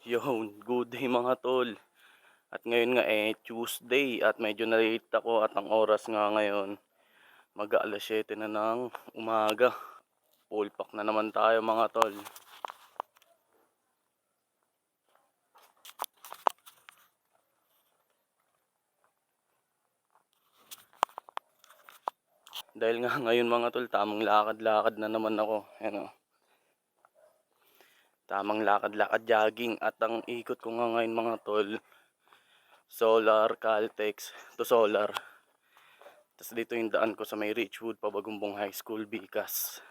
Yun, good day mga tol. At ngayon nga Tuesday at medyo na-late ako at ang oras nga ngayon mag-aalas 7 na ng umaga. Full pack na naman tayo mga tol. Dahil nga ngayon mga tol, tamang lakad-lakad na naman ako. Ano, tamang lakad-lakad jogging at ang ikot ko nga ngayon mga tol, Solar, Caltex to Solar. Tapos dito yung daan ko sa may Richwood, Pabagumbong High School, Bicas.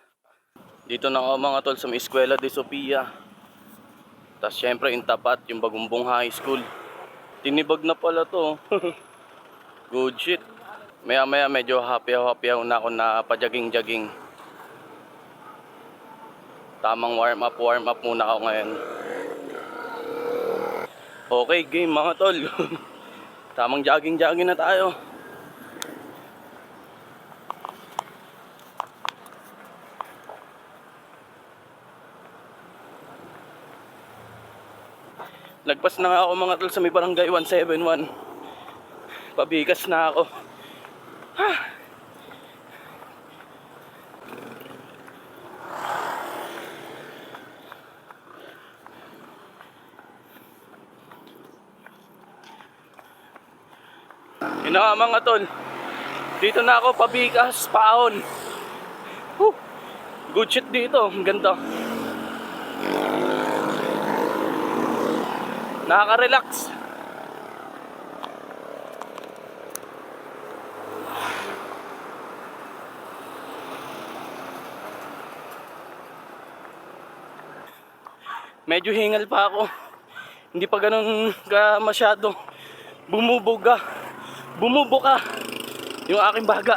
Dito na ako mga tol sa may Eskwela de Sofia. Tapos syempre yung tapat, yung Bagumbong High School. Tinibag na pala to. Good shit. Maya maya medyo happy na ako na pa-jogging. Tamang warm up muna ako ngayon. Okay, game mga tol. Tamang jogging na tayo. Lagpas na nga ako mga tol sa may barangay 171. Pabigas na ako. Yun na nga mga tol. Dito na ako pabigas, paon. Good shit dito, ang ganda. Nakaka-relax. Medyo hingal pa ako. Hindi pa ganun ka masyado. Bumubuga yung aking baga.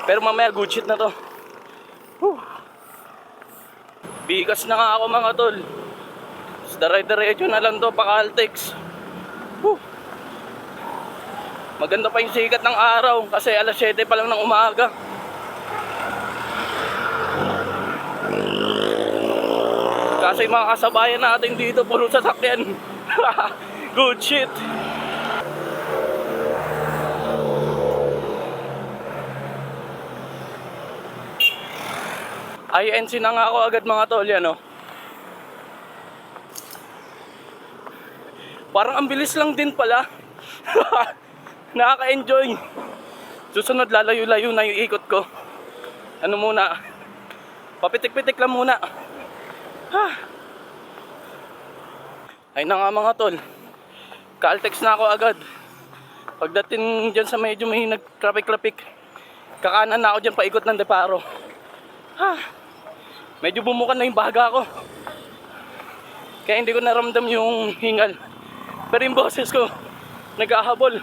Pero mamaya good shit na to. Bigas na nga ako mga tol. Dire-diretso na lang to pa Caltex. Maganda pa yung sikat ng araw kasi alas 7 pa lang ng umaga. Kasi mga kasabayan natin dito puro sasakyan. Good shit. INC na nga ako agad mga tol yan oh. Parang ang bilis lang din pala. Nakaka-enjoy. Susunod lalayo-layo na yung ikot ko. Ano muna, papitik-pitik lang muna. Ay na nga mga tol, Caltex na ako agad. Pagdating dyan sa medyo may nag-traffic, kakanan na ako dyan paikot ng Deparo. Medyo bumukan na yung baga ko, kaya hindi ko naramdam yung hingal. Pero yung boses ko nag-ahabol.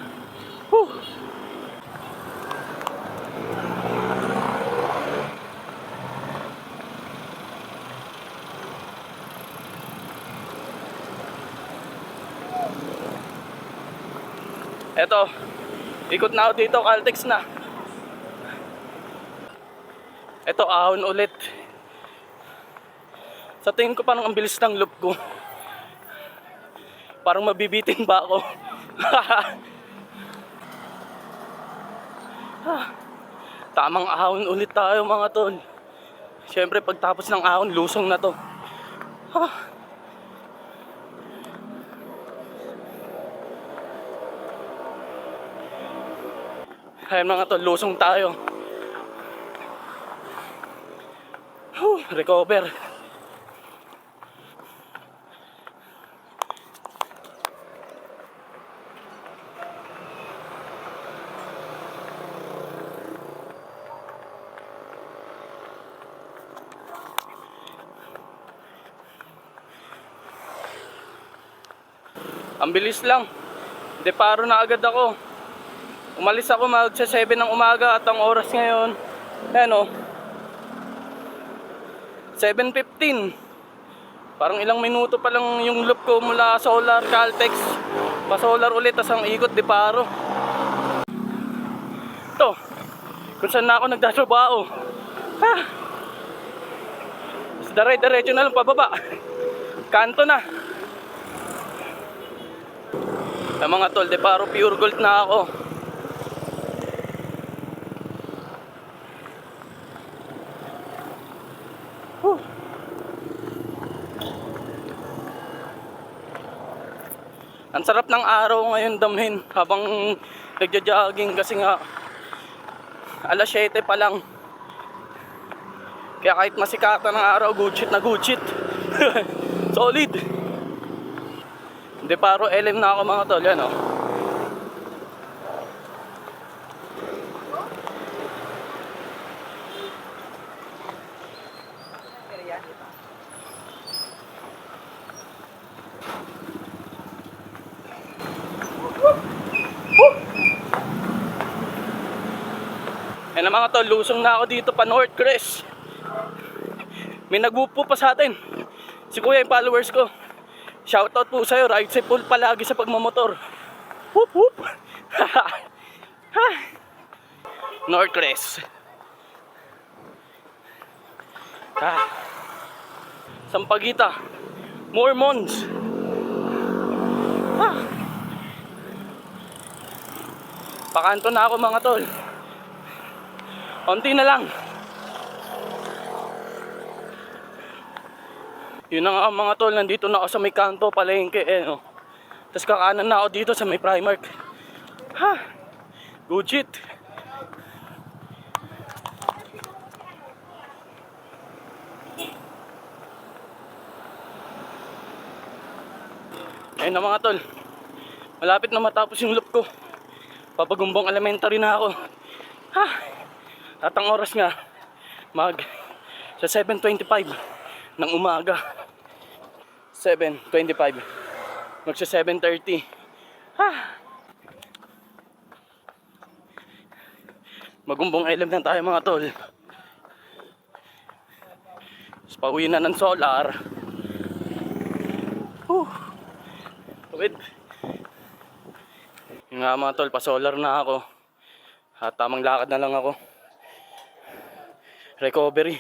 Eto, ikot na ako dito, Caltex na. Eto, ahon ulit. Sa tingin ko parang ang bilis ng loop ko. Parang mabibitin ba ako? Tamang ahon ulit tayo mga tol. Siyempre pagtapos ng ahon, lusong na to. Ayan mga tol, lusong tayo. Recover. Ang bilis lang. Deparo na agad ako. Umalis ako magsa 7 ng umaga at ang oras ngayon, ayan o, 7:15. Parang ilang minuto pa lang yung loop ko mula Solar, Caltex, pa-Solar ulit, tas ang ikot Deparo. Ito, kung saan na ako nagtatrabaho. Dire-diretso na lang pababa. Kanto na. Mga tol, de paro pure gold na ako. Whew. Ang sarap ng araw ngayon damhin habang nagja-jogging kasi nga alas 7 pa lang. Kaya kahit masikata ng araw, good shit na good shit. Solid. Hindi paro LM na ako mga tol, yan oh. Yan na mga tol, lusong na ako dito pa North Crest. May nagwupo pa sa atin. Si kuya yung followers ko. Shoutout po sa'yo, ride safe po palagi sa pagmamotor. Whoop whoop. North Crest. Sampaguita. Mormons. Pakanto na ako mga tol. Konti na lang. Yun na nga mga tol, nandito na ako sa may kanto, palengke no. Tapos kakanan na ako dito sa may Primark. Good shit. Ayun na mga tol, malapit na matapos yung loop ko. Papagumbong elementary na ako. At ang oras nga sa 7:25 ng umaga. 7:25 magsa 7:30. Magumbong LM na tayo mga tol. Pauwi na ng solar. Tuwid. Yung nga mga tol, pa solar na ako. At tamang lakad na lang ako. Recovery.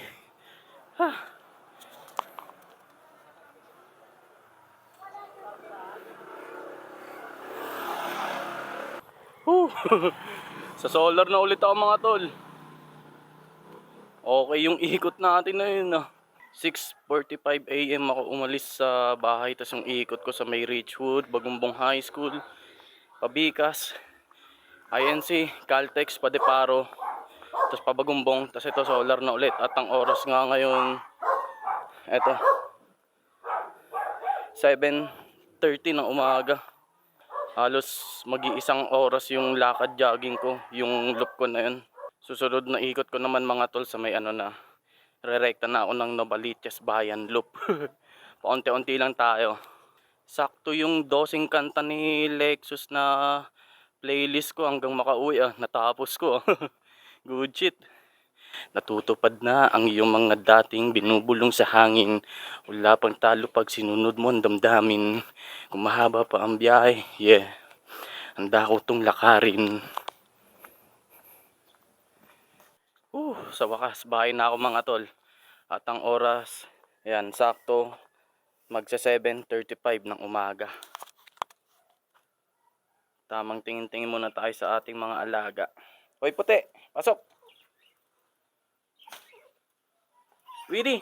Sa solar na ulit ako mga tol. Okay yung ikot natin na yun 6:45 AM ako umalis sa bahay. Tapos yung ikot ko sa may Richwood, Bagumbong High School, Pabikas, INC, Caltex, Padeparo, tapos Pabagumbong, tapos ito solar na ulit. At ang oras nga ngayon, eto 7:30 ng umaga. Halos mag-iisang oras yung lakad jogging ko, yung loop ko na yun. Susunod na ikot ko naman mga tol sa may rerekta na ako ng Novaliches Bayan Loop. Paunti-unti lang tayo. Sakto yung 12 kanta ni Lexus na playlist ko hanggang makauwi natapos ko. Good shit. Natutupad na ang iyong mga dating binubulong sa hangin. Wala pang talo pag sinunod mo ang damdamin. Kung mahaba pa ang biyahe, handa ko tong lakarin. Sa wakas, bahay na ako mga tol. At ang oras, sakto, magsa 7:35 ng umaga. Tamang tingin-tingin muna tayo sa ating mga alaga. Hoy puti, pasok! Widi!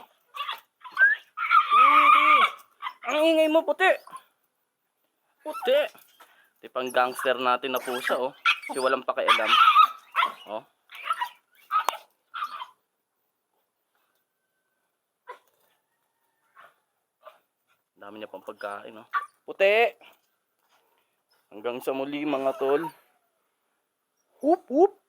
Ang ingay mo puti! Puti! Ito pang gangster natin na pusa Si walang pakialam. Dami niya pang pagkain Puti! Hanggang sa muli mga tol. Whoop whoop!